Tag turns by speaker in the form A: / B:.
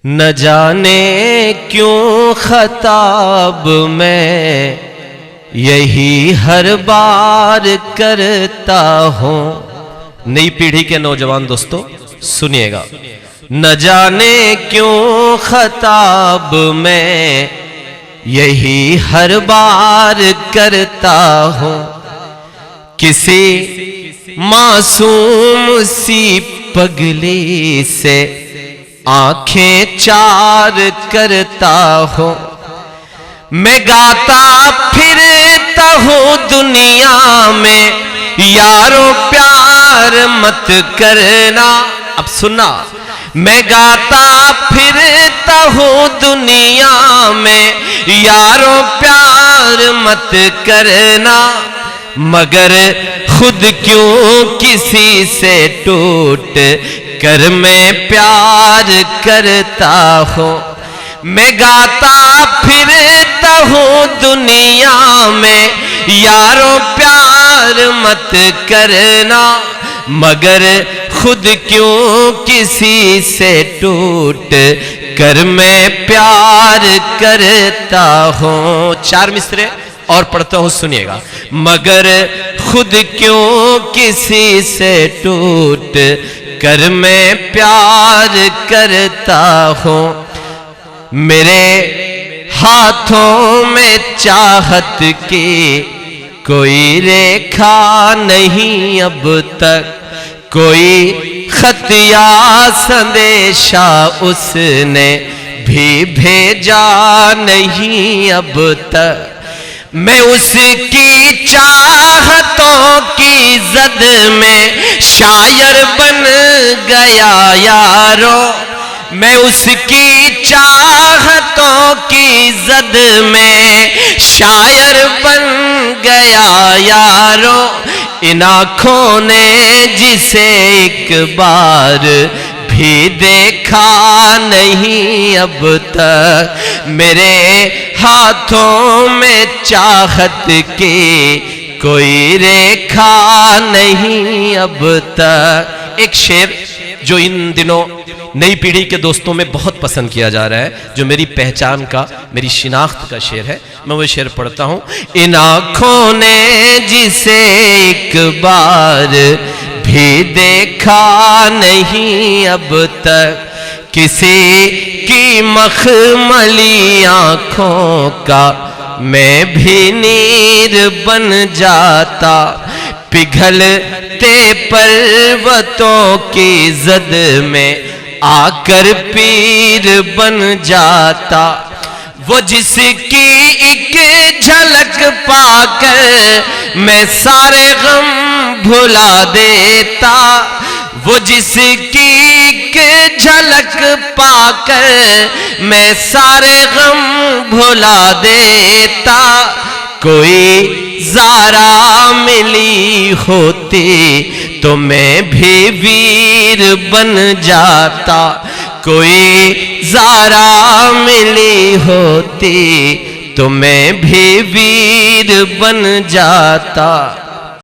A: نہ جانے کیوں خطاب میں یہی ہر بار کرتا ہوں. نئی پیڑھی کے نوجوان دوستو سنیے گا. نہ جانے کیوں خطاب میں یہی ہر بار کرتا ہوں. کسی معصوم سی پگلی سے آنکھیں چار کرتا ہوں. میں گاتا پھرتا ہوں دنیا میں یارو پیار مت کرنا. اب سننا. میں گاتا پھرتا ہوں دنیا میں یارو پیار مت کرنا. مگر خود کیوں کسی سے ٹوٹ کر میں پیار کرتا ہوں. میں گاتا پھرتا ہوں دنیا میں یارو پیار مت کرنا. مگر خود کیوں کسی سے ٹوٹ کر میں پیار کرتا ہوں. چار مصرے اور پڑھتا ہوں سنیے گا. مگر خود کیوں کسی سے ٹوٹ کر میں پیار کرتا ہوں. میرے ہاتھوں میں چاہت کی کوئی ریکھا نہیں اب تک. کوئی خط یا سندیشہ اس نے بھی بھیجا نہیں اب تک. میں اس کی چاہتوں کی زد میں شاعر بن گیا یارو. میں اس کی چاہتوں کی زد میں شاعر بن گیا یارو. ان آنکھوں نے جسے ایک بار بھی دیکھا نہیں اب تک. میرے ہاتھوں میں چاہت کی کوئی ریکھا نہیں اب تک. ایک شعر جو ان دنوں نئی پیڑھی کے دوستوں میں بہت پسند کیا جا رہا ہے, جو میری پہچان کا, میری شناخت کا شعر ہے, میں وہ شعر پڑھتا ہوں. ان آنکھوں نے جسے ایک بار بھی دیکھا نہیں اب تک. کسی کی مخملی آنکھوں کا میں بھی نیر بن جاتا. پگھلتے پروتوں کی زد میں آ کر پیر بن جاتا. وہ جس کی ایک جھلک پا کر میں سارے غم بھلا دیتا. وہ جس کی ایک جھلک پا کر میں سارے غم بھلا دیتا. کوئی زارا ملی ہوتی تو میں بھی ویر بن جاتا. کوئی زارا ملی ہوتی تو میں بھی ویر بن جاتا.